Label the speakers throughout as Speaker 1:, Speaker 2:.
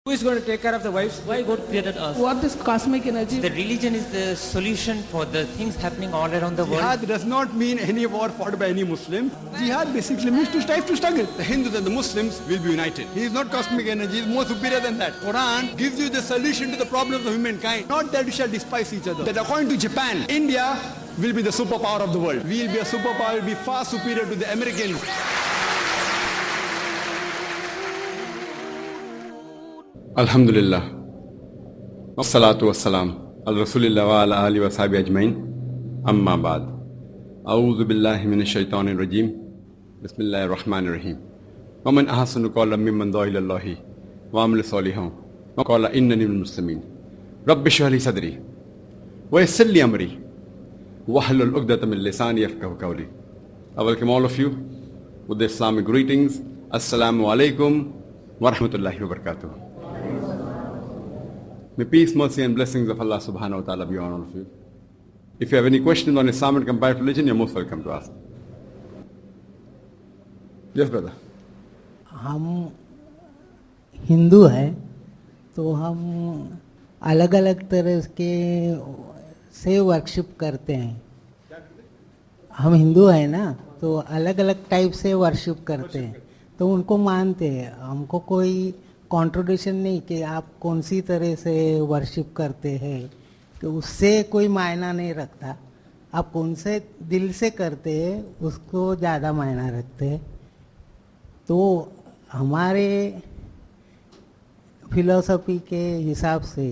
Speaker 1: Who is going to take care of the wives? Why God created us?
Speaker 2: What is cosmic energy?
Speaker 1: The religion is the solution for the things happening all around the world.
Speaker 3: Jihad does not mean any war fought by any Muslim. Jihad basically means to strive to struggle. The Hindus and the Muslims will be united. He is not cosmic energy, he is more superior than that. Quran gives you the solution to the problems of humankind. Not that we shall despise each other. That according to Japan, India will be the superpower of the world. We will be a superpower, will be far superior to the Americans. Alhamdulillah. Wassalatu wassalam. Al-Rasulillah wa ala alihi wa sahbihi ajmain. Amma ba'd. A'udhu billahi minash shaitanir rajim. Bismillahir rahmanir rahim. Wa man ahsanu qawlan mimman da'a ila Allahi wa amila salihan wa qala innani minal muslimin. Rabbi shrah li sadri wa yassir li amri wahlul 'uqdatam min lisani yafqahu qawli. I welcome all of you with the Islamic greetings. Assalamu alaikum wa rahmatullahi wa barakatuh. May peace, mercy and blessings of Allah subhanahu wa ta'ala be on all of you. If you have any questions on Islam and comparative religion, you're most welcome to ask. Yes, brother.
Speaker 4: हम हिंदू हैं तो हम अलग अलग तरह के से worship करते हैं. हम हिंदू हैं ना तो अलग अलग टाइप से वर्शिप करते हैं तो उनको मानते हैं. हमको कोई कॉन्ट्रोडिक्शन नहीं कि आप कौन सी तरह से वर्शिप करते हैं तो उससे कोई मायना नहीं रखता. आप कौन से दिल से करते हैं उसको ज़्यादा मायना रखते हैं. तो हमारे फिलॉसफी के हिसाब से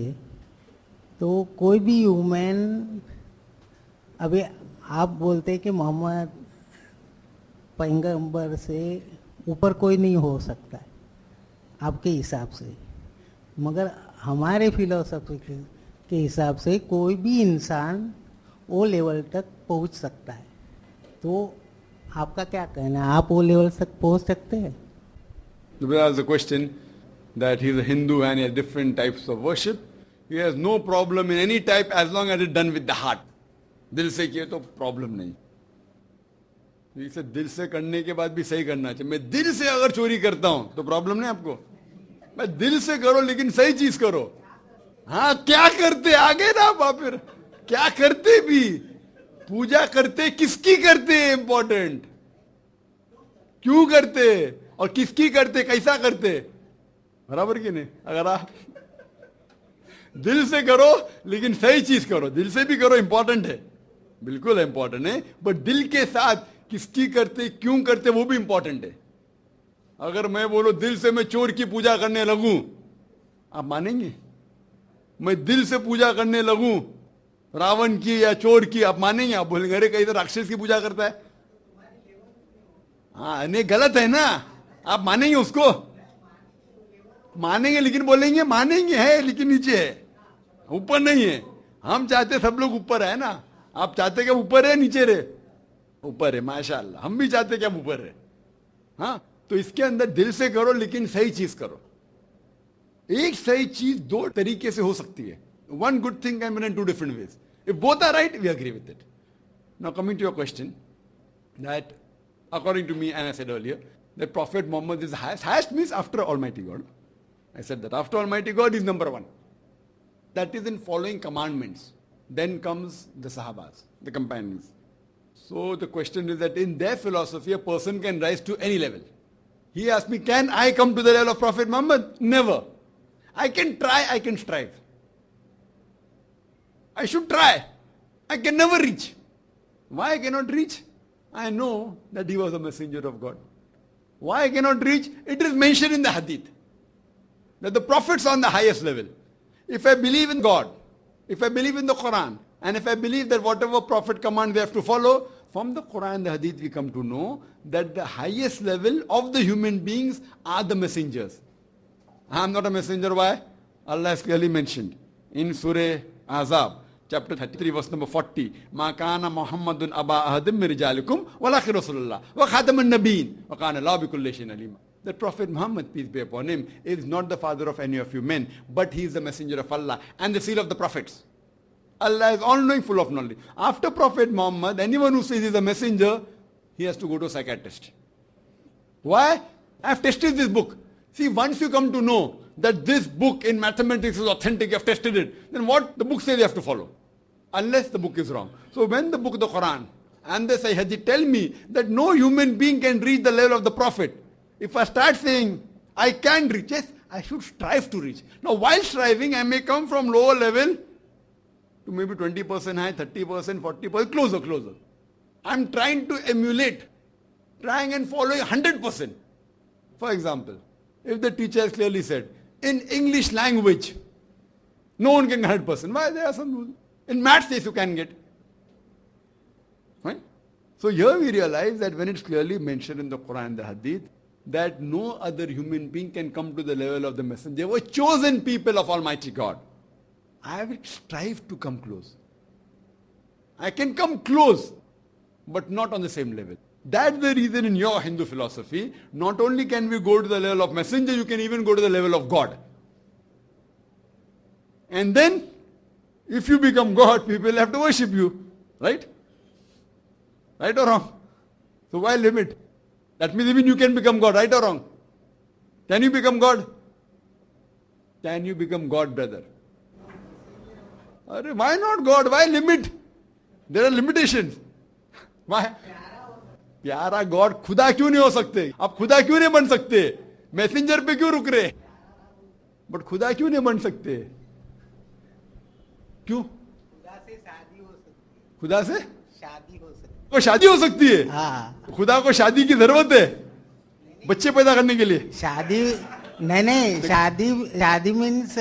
Speaker 4: तो कोई भी ह्यूमन, अभी आप बोलते हैं कि मोहम्मद पैगंबर से ऊपर कोई नहीं हो सकता है आपके हिसाब से, मगर हमारे फिलॉसफी के हिसाब से कोई भी इंसान वो लेवल तक पहुंच सकता है. तो आपका क्या कहना है, आप वो लेवल तक पहुंच सकते हैं?
Speaker 3: The brother has a question that he is a Hindu and he has different types of worship. He has no problem in any type as long as it's done with the heart. दिल से किए तो problem नहीं. इसे दिल से करने के बाद भी सही करना चाहिए. मैं दिल से अगर चोरी करता हूं तो प्रॉब्लम नहीं आपको. मैं दिल से करो लेकिन सही चीज करो. हाँ, क्या करते आगे ना फिर क्या करते भी, पूजा करते किसकी करते इंपॉर्टेंट, क्यों करते और किसकी करते, कैसा करते, बराबर की नहीं. अगर आप दिल से करो लेकिन सही चीज करो, दिल से भी करो, इंपॉर्टेंट है, बिल्कुल इंपॉर्टेंट है, बट दिल के साथ किसकी करते क्यों करते वो भी इंपॉर्टेंट है. अगर मैं बोलो दिल से मैं चोर की पूजा करने लगूं, आप मानेंगे? मैं दिल से पूजा करने लगूं रावण की या चोर की, आप मानेंगे? आप बोलेंगे अरे कहीं तो राक्षस की पूजा करता है. हाँ, नहीं, गलत है ना. आप मानेंगे उसको? मानेंगे लेकिन बोलेंगे मानेंगे है लेकिन नीचे है, ऊपर नहीं है. हम चाहते सब लोग ऊपर है ना. आप चाहते क्या ऊपर है नीचे रहे? ऊपर है, माशाअल्लाह. हम भी चाहते क्या ऊपर है. हाँ, तो इसके अंदर दिल से करो लेकिन सही चीज करो. एक सही चीज दो तरीके से हो सकती है. One good thing can be done in two different ways. If both are right we agree with it. Now coming to your question, that according to me, and I said earlier, that Prophet Muhammad is highest. Highest means after Almighty God. I said that after Almighty God is number one. That is in following commandments. Then comes the Sahabas, the companions. So the question is that in their philosophy, a person can rise to any level. He asked me, can I come to the level of Prophet Muhammad? Never. I can try, I can strive. I should try. I can never reach. Why I cannot reach? I know that he was a messenger of God. Why I cannot reach? It is mentioned in the hadith that the prophets are on the highest level. If I believe in God, if I believe in the Quran, and if I believe that whatever prophet commands we have to follow, from the Quran and the hadith we come to know that the highest level of the human beings are the messengers. I am not a messenger. Why? Allah has clearly mentioned in Surah Azab, chapter 33, verse number 40. Ma kana Muhammadun aba ahadim min rijalikum walakin Rasulullah wa khataman nabiyyin wa kana Allahu bi kulli shay'in alima. That Prophet Muhammad, peace be upon him, is not the father of any of you men, but he is the messenger of Allah and the seal of the prophets. Allah is all-knowing, full of knowledge. After Prophet Muhammad, anyone who says he is a messenger, he has to go to a psychiatrist. Why? I have tested this book. See, once you come to know that this book in mathematics is authentic, you have tested it, then what the book says you have to follow, unless the book is wrong. So when the book, the Quran, and the Sahih Hadith tell me that no human being can reach the level of the Prophet, if I start saying I can reach, yes, I should strive to reach. Now while striving, I may come from lower level to maybe 20% high, 30%, 40%, closer. I'm trying to emulate, trying and following 100%. For example, if the teacher has clearly said, in English language, no one can get 100%. Why? There are some rules. In maths, yes, you can get. Right? So here we realize that when it's clearly mentioned in the Quran, the Hadith, that no other human being can come to the level of the messenger. They were chosen people of Almighty God. I will strive to come close. I can come close, but not on the same level. That's the reason in your Hindu philosophy, not only can we go to the level of messenger, you can even go to the level of God. And then, if you become God, people have to worship you. Right? Right or wrong? So why limit? That means even you can become God, right or wrong? Can you become God? Can you become God, brother? Why not God? Why limit? There are limitations. Why? प्यारा God खुदा क्यों नहीं हो सकते? आप खुदा क्यों नहीं बन सकते? मैसेंजर पे क्यों रुक रहे? बट खुदा क्यों नहीं बन सकते? क्यों?
Speaker 4: खुदा से शादी हो सकती है।
Speaker 3: खुदा से
Speaker 4: शादी हो सकती
Speaker 3: को शादी हो सकती है?
Speaker 4: हाँ।
Speaker 3: खुदा को शादी की जरूरत है बच्चे पैदा करने के लिए?
Speaker 4: शादी नहीं, शादी मीन्स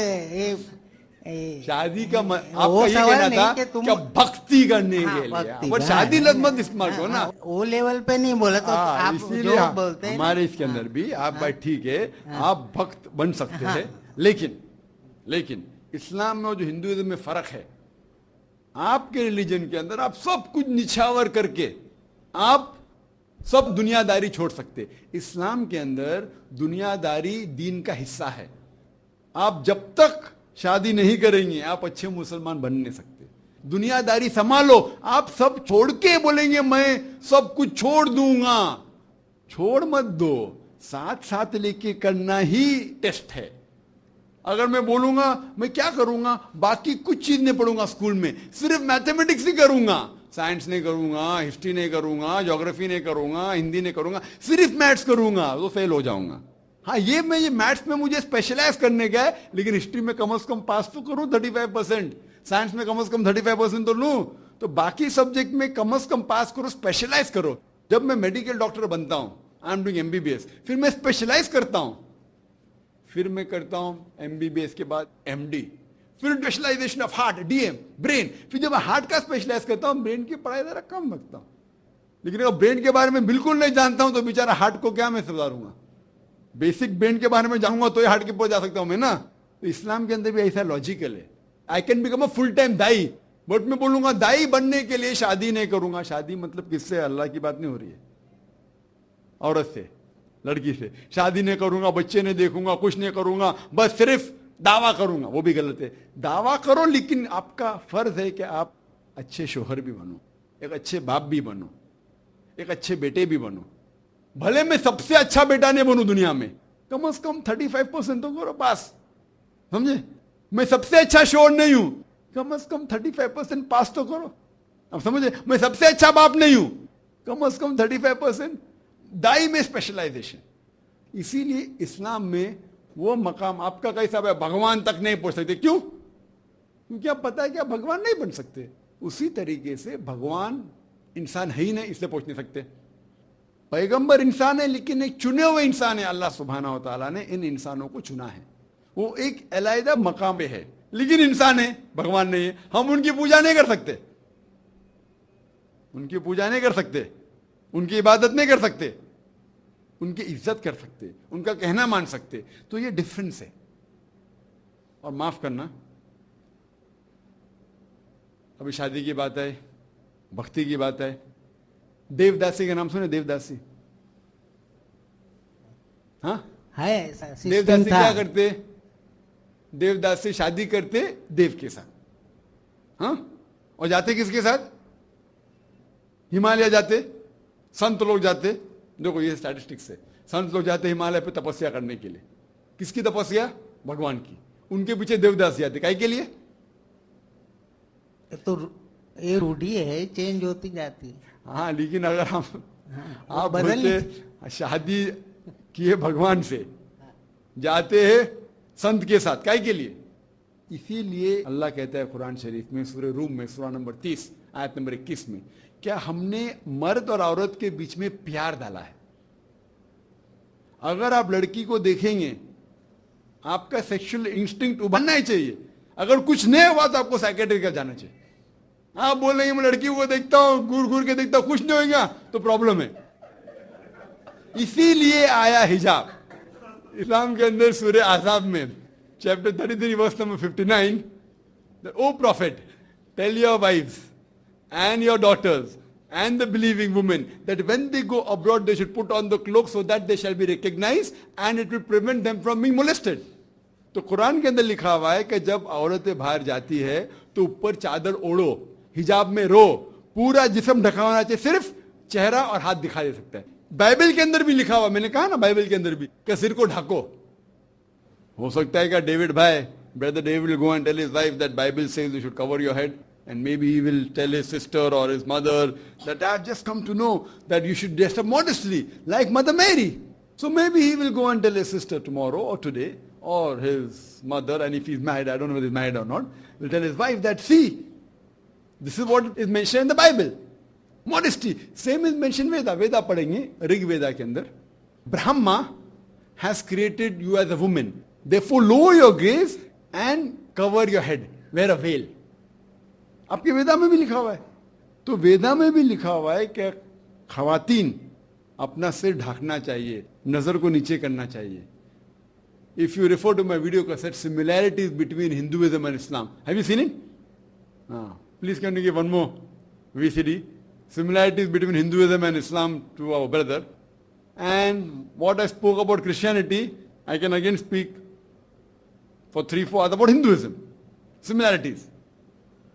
Speaker 3: शादी का आपका ये कहना था क्या भक्ति करने के लिए, बट शादी लफ्ज़ मत इस्तेमाल करो ना।
Speaker 4: वो लेवल पे नहीं बोला तो आप
Speaker 3: इसीलिए
Speaker 4: जो बोलते हैं
Speaker 3: हमारे इसके अंदर भी आप भाई ठीक है, आप भक्त बन सकते हैं, लेकिन इस्लाम में और जो हिंदुइज्म में फर्क है, आपके रिलीजन के अंदर आप सब कुछ निछावर करके आप सब दुनियादारी छोड़ सकते। इस्लाम के अंदर दुनियादारी दीन का हिस्सा है। आप जब तक शादी नहीं करेंगे आप अच्छे मुसलमान बन नहीं सकते। दुनियादारी संभालो, आप सब छोड़ के बोलेंगे मैं सब कुछ छोड़ दूंगा, छोड़ मत दो, साथ साथ लेके करना ही टेस्ट है। अगर मैं बोलूंगा मैं क्या करूंगा, बाकी कुछ चीज नहीं पढ़ूंगा स्कूल में, सिर्फ मैथमेटिक्स ही करूंगा, साइंस नहीं करूंगा, हिस्ट्री नहीं करूंगा, ज्योग्राफी नहीं करूंगा, हिंदी नहीं करूंगा, सिर्फ मैथ्स करूंगा, तो फेल हो जाऊंगा। हाँ ये मैथ्स में मुझे स्पेशलाइज करने का है, लेकिन हिस्ट्री में कम से कम पास तो करूं 35%, साइंस में कम से कम 35% तो लूं, तो बाकी सब्जेक्ट में कम से कम पास करो, स्पेशलाइज करो। जब मैं मेडिकल डॉक्टर बनता हूं, आई एम डूइंग एमबीबीएस, फिर मैं स्पेशलाइज करता हूं, फिर मैं करता हूं एमबीबीएस के बाद एमडी, फिर specialization of heart, DM, brain, फिर जब मैं हार्ट का स्पेशलाइज करता हूं, ब्रेन की पढ़ाई जरा कम रखता हूं। लेकिन अगर ब्रेन के बारे में बिल्कुल नहीं जानता हूं तो बेचारा हार्ट को क्या मैं सुधारूंगा? बेसिक ब्रेन के बारे में जानूंगा तो ही हार्ट के ऊपर जा सकता हूं मैं ना। तो इस्लाम के अंदर भी ऐसा लॉजिकल है। I can become a full time Dai, but मैं बोलूंगा दाई बनने के लिए शादी नहीं करूंगा। शादी मतलब किससे? अल्लाह की बात नहीं हो रही है, औरत से, लड़की से शादी नहीं करूंगा, बच्चे नहीं देखूंगा, कुछ नहीं करूंगा, बस सिर्फ दावा करूंगा। वो भी गलत है। दावा करो, लेकिन आपका फर्ज है कि आप अच्छे शोहर भी बनो, एक अच्छे बाप भी बनो, एक अच्छे बेटे भी बनो। भले मैं सबसे अच्छा बेटा नहीं बनूं दुनिया में, कम से कम 35% तो करो पास, समझे? मैं सबसे अच्छा शोहर नहीं हूं, कम से कम 35% पास तो करो। अब समझे? मैं सबसे अच्छा बाप नहीं हूं, कम से कम 35% दाई में स्पेशलाइजेशन। इसीलिए इस्लाम में वो मकाम आपका कैसा है, भगवान तक नहीं पहुंच सकते। क्यों? क्योंकि आप पता है कि आप भगवान नहीं बन सकते। उसी तरीके से भगवान इंसान है ही नहीं, इसलिए पहुंच नहीं सकते। पैगंबर इंसान है, लेकिन एक चुने हुए इंसान है। अल्लाह सुब्हानहू व तआला ने इन इंसानों को चुना है। वो एक अलग मकाम पे है, लेकिन इंसान है, भगवान नहीं है। हम उनकी पूजा नहीं कर सकते, उनकी पूजा नहीं कर सकते, उनकी इबादत नहीं कर सकते, उनकी इज्जत कर सकते, उनका कहना मान सकते। तो ये डिफरेंस है। और माफ करना, अभी शादी की बात है, भक्ति की बात है। देवदासी का नाम सुने? देवदासी, हाँ
Speaker 4: है ऐसा सिस्टम
Speaker 3: देवदासी
Speaker 4: था।
Speaker 3: क्या करते? देवदासी शादी करते देव के साथ, हाँ, और जाते किसके साथ? हिमालय जाते, संत लोग जाते। देखो ये स्टैटिस्टिक्स है, संत लोग जाते हिमालय पे तपस्या करने के लिए। किसकी तपस्या? भगवान की। उनके पीछे देवदास जाते, काहे के लिए?
Speaker 4: तो ये रूढ़ी है, चेंज होती जाती है।
Speaker 3: हाँ, लेकिन अगर हम
Speaker 4: वो
Speaker 3: आप
Speaker 4: बदल
Speaker 3: बोलते शादी किए भगवान से, जाते हैं संत के साथ, काहे के लिए? इसीलिए अल्लाह कहता है कुरान शरीफ में सूरह रूम में सूरा नंबर 30 आयत नंबर 21 में, क्या हमने मर्द और औरत के बीच में प्यार डाला है? अगर आप लड़की को देखेंगे, आपका सेक्सुअल इंस्टिंक्ट उभरना ही चाहिए। अगर कुछ नहीं हुआ तो आपको साइकेट्रिस्ट का जाना चाहिए। आप बोल रहे हैं मैं लड़की को देखता हूं, घूर घूर के देखता हूं, कुछ नहीं होगा तो प्रॉब्लम है। इसीलिए आया हिजाब इस्लाम के अंदर सूरह आज़ाब में chapter 33 verse number 59, O prophet tell your wives and your daughters and the believing women that when they go abroad they should put on the cloak so that they shall be recognized and it will prevent them from being molested. तो कुरान के अंदर लिखा हुआ है कि जब औरतें बाहर जाती है तो ऊपर चादर ओढ़ो, हिजाब में रो, पूरा जिस्म ढका होना चाहिए, सिर्फ चेहरा और हाथ दिखाई दे सकता है। बाइबल के अंदर भी लिखा हुआ, मैंने कहा ना बाइबल के अंदर भी कि सिर को ढको। हो सकता है कि डेविड भाई, brother David will go and tell his wife that Bible says you should cover your head. And maybe he will tell his sister or his mother that I've just come to know that you should dress up modestly like Mother Mary. So maybe he will go and tell his sister tomorrow or today or his mother, and if he's married, I don't know whether he's married or not, will tell his wife that see, this is what is mentioned in the Bible. Modesty. Same is mentioned in Veda. Veda पढ़ेंगे, ऋग वेदा के अंदर. Brahma has created you as a woman. Therefore lower your gaze and cover your head. Wear a veil. आपके वेदा में भी लिखा हुआ है। तो वेदा में भी लिखा हुआ है कि खवातीन अपना सिर ढाकना चाहिए, नजर को नीचे करना चाहिए। If you refer to my video cassette similarities between Hinduism and Islam, have you seen it? Please can you give one more VCD, similarities between Hinduism and Islam to our brother. And what I spoke about Christianity, I can again speak for 3-4 hours about Hinduism. Similarities.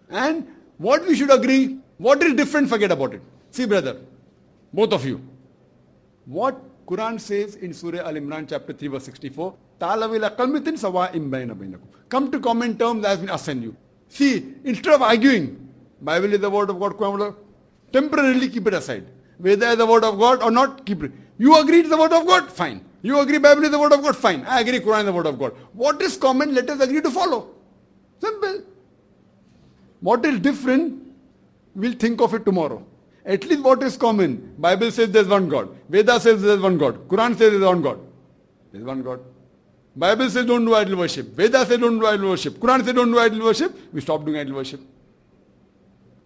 Speaker 3: And what we should agree, what is different, forget about it. See brother, both of you, what Quran says in Surah Al-Imran chapter 3 verse 64, Ta'alawil aqalmitin sawa'im bayna bainakum. Come to common terms as been assigned you. See, instead of arguing, Bible is the word of God, Quran, temporarily keep it aside. Veda is the word of God or not, keep it. You agree it's the word of God? Fine. You agree Bible is the word of God? Fine. I agree Quran is the word of God. What is common? Let us agree to follow. Simple. What is different, we'll think of it tomorrow. At least what is common? Bible says there's one God. Veda says there's one God. Quran says there's one God. There's one God. Bible says don't do idol worship. Veda says don't do idol worship. Quran says don't do idol worship. We stop doing idol worship.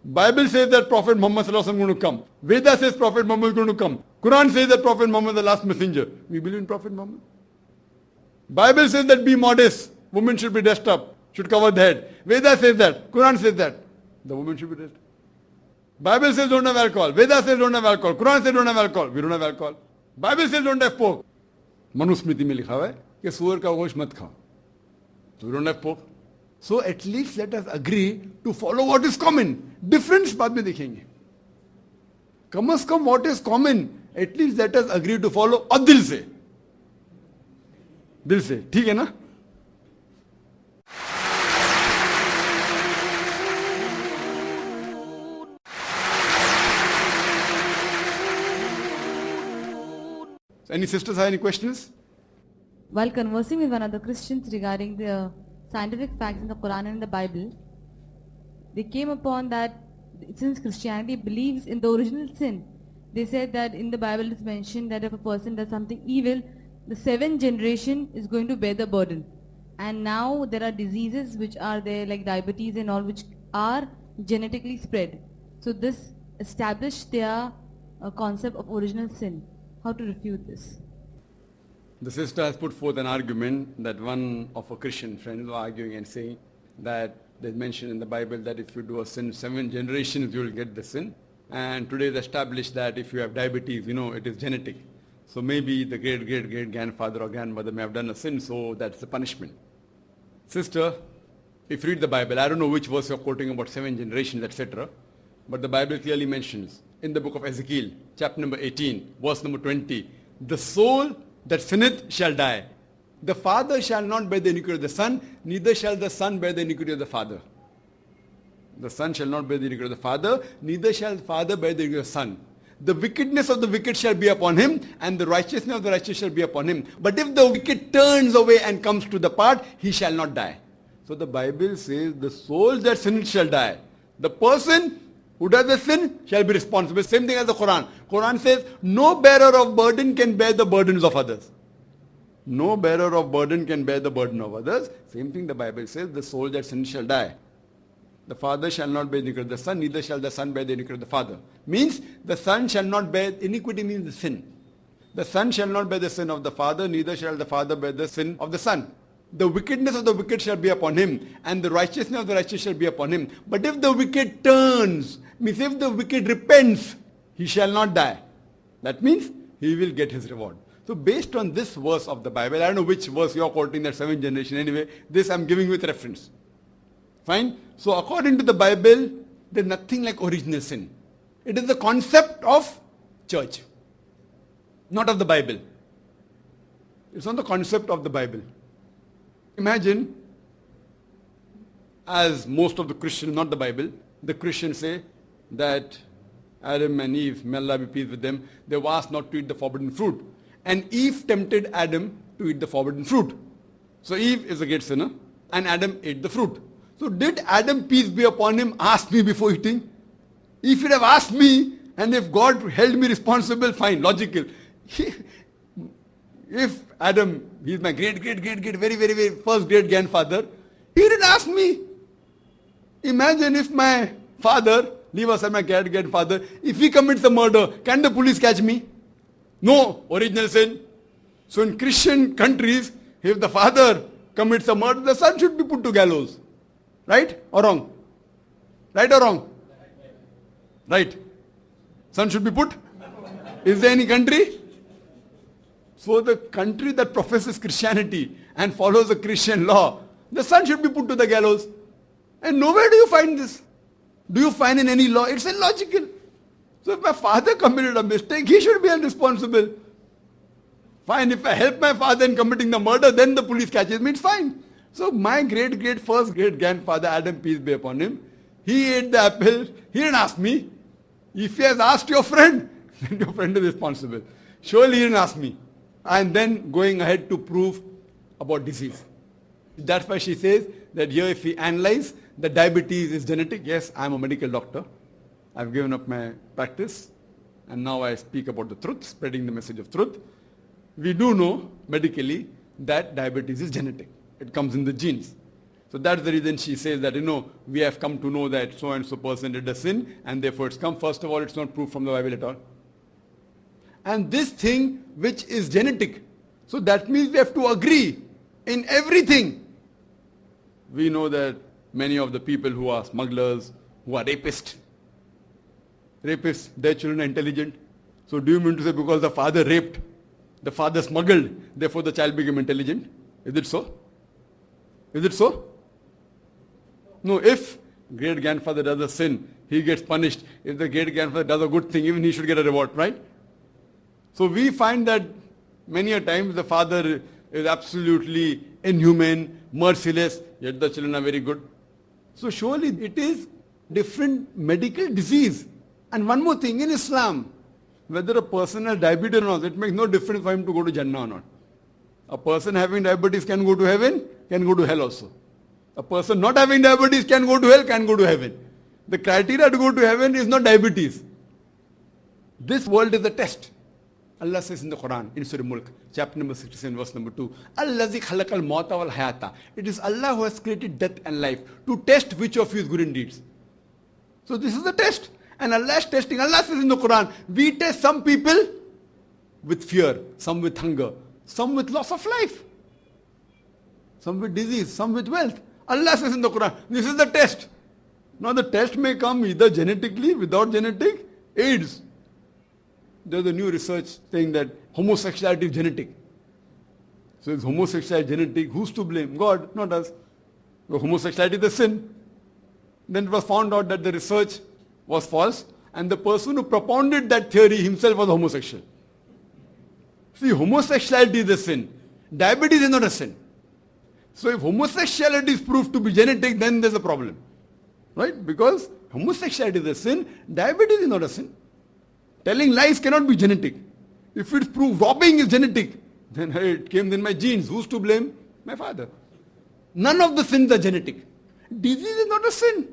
Speaker 3: Bible says that Prophet Muhammad is going to come. Veda says Prophet Muhammad is going to come. Quran says that Prophet Muhammad is the last messenger. We believe in Prophet Muhammad. Bible says that be modest. Women should be dressed up. Should cover the head. Veda says that. Quran says that. The woman should be dressed. Bible says don't have alcohol. Veda says don't have alcohol. Quran says don't have alcohol. We don't have alcohol. Bible says don't have pork. Manusmriti में लिखा हुआ है कि सूअर का गोश्त मत खाओ. So we don't have pork. So at least let us agree to follow what is common. Difference बाद में देखेंगे. कम से कम what is common, at least let us agree to follow और दिल से. दिल से, ठीक है ना? Any sisters have any questions?
Speaker 2: While conversing with one of the Christians regarding the scientific facts in the Quran and in the Bible, they came upon that since Christianity believes in the original sin, they said that in the Bible it's mentioned that if a person does something evil, the 7th generation is going to bear the burden. And now there are diseases which are there like diabetes and all which are genetically spread. So this established their concept of original sin. How to refute this?
Speaker 3: The sister has put forth an argument that one of her Christian friends was arguing and saying that there's mentioned in the Bible that if you do a sin 7 generations you will get the sin. And today it's established that if you have diabetes, it is genetic. So maybe the great grandfather or grandmother may have done a sin, so that's the punishment. Sister, if you read the Bible, I don't know which verse you're quoting about 7 generations, etc. But the Bible clearly mentions in the book of Ezekiel, chapter number 18, verse number 20, the soul that sinneth shall die. the father shall not bear the iniquity of the son, neither shall the son bear the iniquity of the father. The son shall not bear the iniquity of the father, neither shall the father bear the iniquity of the son. The wickedness of the wicked shall be upon him, and the righteousness of the righteous shall be upon him. But if the wicked turns away and comes to the path, he shall not die. So the Bible says the soul that sins shall die. The person who does the sin shall be responsible. Same thing as the Quran. Quran says no bearer of burden can bear the burdens of others. No bearer of burden can bear the burden of others. Same thing the Bible says, the soul that sins shall die. The father shall not bear the iniquity of the son, neither shall the son bear the iniquity of the father. Means the son shall not bear, iniquity means the sin. The son shall not bear the sin of the father, neither shall the father bear the sin of the son. The wickedness of the wicked shall be upon him, and the righteousness of the righteous shall be upon him. But if the wicked turns, means if the wicked repents, he shall not die. That means he will get his reward. So based on this verse of the Bible, I don't know which verse you are quoting, that 7th generation anyway, this I am giving with reference. Fine? So according to the Bible, there is nothing like original sin. It is the concept of church, not of the Bible. It's not the concept of the Bible. Imagine, as most of the Christians, not the Bible, the Christians say that Adam and Eve, may Allah be pleased with them, they were asked not to eat the forbidden fruit. And Eve tempted Adam to eat the forbidden fruit. So Eve is a great sinner, and Adam ate the fruit. So did Adam, peace be upon him, ask me before eating? If he'd have asked me, and if God held me responsible, fine, logical. If Adam, he's my great, very first great grandfather, he didn't ask me. Imagine if my father, leave aside my great grandfather, if he commits a murder, can the police catch me? No, original sin. So in Christian countries, if the father commits a murder, the son should be put to gallows. Right or wrong? Right or wrong? Right. Son should be put? Is there any country? So the country that professes Christianity and follows the Christian law, the son should be put to the gallows. And nowhere do you find this. Do you find in any law? It's illogical. So if my father committed a mistake, he should be responsible. Fine, if I help my father in committing the murder, then the police catches me, it's fine. So my first great grandfather, Adam, peace be upon him, he ate the apple, he didn't ask me. If he has asked your friend, then your friend is responsible. Surely he didn't ask me. And then going ahead to prove about disease. That's why she says that here if we analyze, the diabetes is genetic. Yes, I am a medical doctor. I've given up my practice and now I speak about the truth, spreading the message of truth. We do know medically that diabetes is genetic. It comes in the genes. So that's the reason she says that, we have come to know that so and so person did a sin and therefore it's come. First of all, it's not proof from the Bible at all. And this thing which is genetic, so that means we have to agree in everything. We know that many of the people who are smugglers, who are rapists, their children are intelligent. So do you mean to say because the father raped, the father smuggled, therefore the child became intelligent? Is it so? Is it so? No, if great grandfather does a sin, he gets punished. If the great grandfather does a good thing, even he should get a reward, right? So we find that many a times the father is absolutely inhumane, merciless, yet the children are very good. So surely it is different medical disease. And one more thing, in Islam, whether a person has diabetes or not, it makes no difference for him to go to Jannah or not. A person having diabetes can go to heaven, can go to hell also. A person not having diabetes can go to hell, can go to heaven. The criteria to go to heaven is not diabetes. This world is a test. Allah says in the Quran, in Surah Mulk, chapter number 67, verse number 2, Allazi khalaqal mauta wal hayata. It is Allah who has created death and life to test which of you is good in deeds. So this is the test. And Allah is testing. Allah says in the Quran, we test some people with fear, some with hunger, some with loss of life, some with disease, some with wealth. Allah says in the Quran, this is the test. Now the test may come either genetically, without genetic, AIDS. There's a new research saying that homosexuality is genetic. So is homosexuality genetic? Who's to blame? God, not us. So homosexuality is a sin. Then it was found out that the research was false and the person who propounded that theory himself was homosexual. See, homosexuality is a sin. Diabetes is not a sin. So if homosexuality is proved to be genetic, then there's a problem. Right? Because homosexuality is a sin, diabetes is not a sin. Telling lies cannot be genetic. If it's proved robbing is genetic, then it came in my genes. Who's to blame? My father. None of the sins are genetic. Disease is not a sin.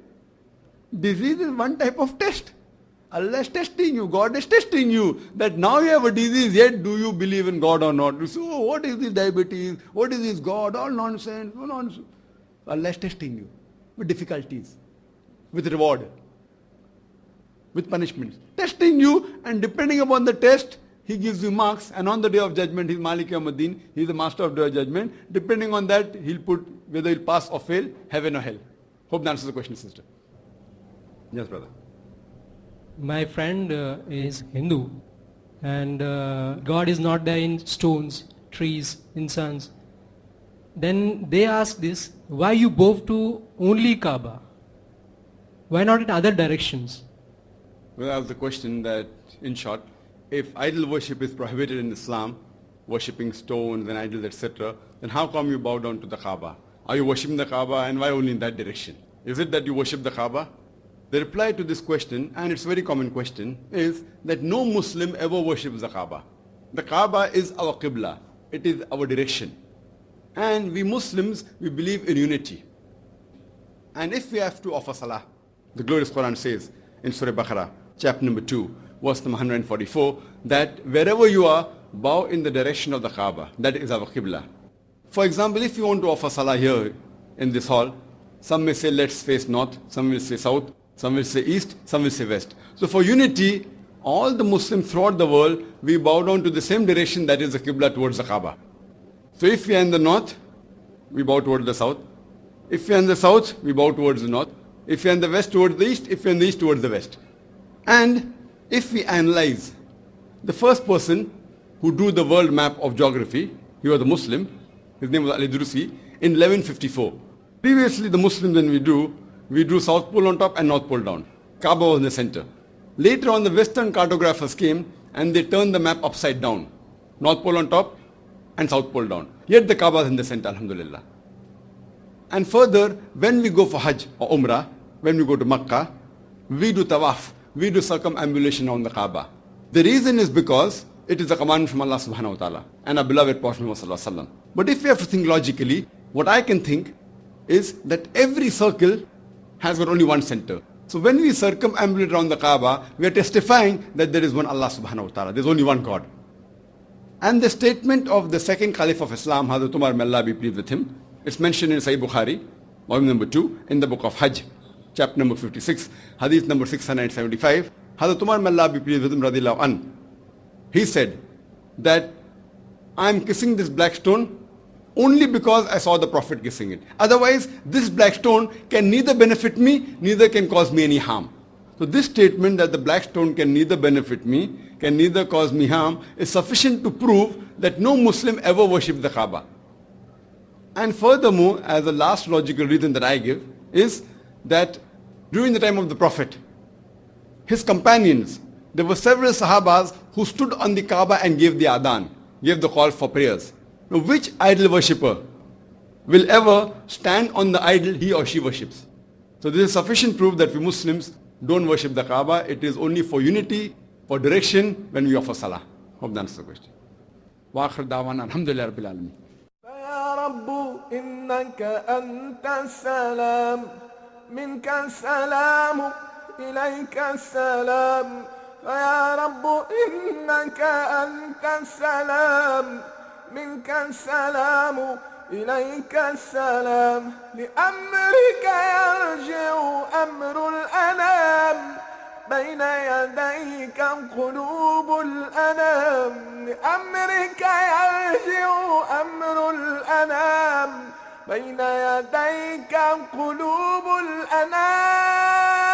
Speaker 3: Disease is one type of test. Allah is testing you. God is testing you. That now you have a disease, yet do you believe in God or not? So what is this diabetes? What is this God? All nonsense. No nonsense. Allah is testing you with difficulties, with reward, with punishments. Testing you, and depending upon the test, He gives you marks, and on the day of judgment, He's Malik Yawmuddin, He's the master of the judgment. Depending on that, He'll put whether He'll pass or fail, heaven or hell. Hope that answers the question, sister. Yes, brother.
Speaker 5: My friend is Hindu, and God is not there in stones, trees, incense. Then they ask this, why you bow to only Kaaba? Why not in other directions?
Speaker 3: Well, that was the question that, in short, if idol worship is prohibited in Islam, worshipping stones and idols, etc., then how come you bow down to the Kaaba? Are you worshipping the Kaaba, and why only in that direction? Is it that you worship the Kaaba? The reply to this question, and it's a very common question, is that no Muslim ever worships the Kaaba. The Kaaba is our Qibla. It is our direction. And we Muslims, we believe in unity. And if we have to offer Salah, the glorious Quran says in Surah Baqarah, chapter number 2, verse number 144, that wherever you are, bow in the direction of the Kaaba. That is our Qibla. For example, if you want to offer Salah here in this hall, some may say let's face north, some will say south, some will say east, some will say west. So for unity, all the Muslims throughout the world, we bow down to the same direction, that is the Qibla, towards the Kaaba. So if we are in the north, we bow towards the south. If we are in the south, we bow towards the north. If we are in the west, towards the east. If we are in the east, towards the west. And if we analyze, the first person who drew the world map of geography, he was a Muslim, his name was Al-Idrisi, in 1154. Previously, the Muslims, when we drew South Pole on top and North Pole down. Kaaba was in the center. Later on, the Western cartographers came and they turned the map upside down. North Pole on top and South Pole down. Yet the Kaaba is in the center, alhamdulillah. And further, when we go for Hajj or Umrah, when we go to Makkah, we do tawaf, we do circumambulation on the Kaaba. The reason is because it is a command from Allah subhanahu wa ta'ala and our beloved Prophet Muhammad sallallahu alaihi wasallam. But if we have to think logically, what I can think is that every circle has got only one center. So when we circumambulate around the Kaaba, we are testifying that there is one Allah subhanahu wa ta'ala. There is only one God. And the statement of the second Caliph of Islam, Hazrat Umar, may Allah be pleased with him, it's mentioned in Sahih Bukhari, volume number 2, in the book of Hajj, chapter number 56, hadith number 675. Hazrat Umar, may Allah be pleased with him, radiyallahu anhu, he said that I am kissing this black stone only because I saw the Prophet kissing it. Otherwise, this black stone can neither benefit me, neither can cause me any harm. So this statement that the black stone can neither benefit me, can neither cause me harm, is sufficient to prove that no Muslim ever worshipped the Kaaba. And furthermore, as a last logical reason that I give, is that during the time of the Prophet, his companions, there were several Sahabas who stood on the Kaaba and gave the adhan, gave the call for prayers. Now, which idol worshipper will ever stand on the idol he or she worships? So this is sufficient proof that we Muslims don't worship the Kaaba. It is only for unity, for direction when we offer Salah. Hope that answers the question. Wa akhir da'wana alhamdulillah rabbil alameen.
Speaker 6: فيا رب إنك أنت السلام منك السلام إليك السلام فيا رب إنك أنت السلام منك السلام إليك السلام لأمرك يرجع أمر الأنام بين يديك قلوب الأنام لأمرك يرجع أمر الأنام بين يديك قلوب الأنام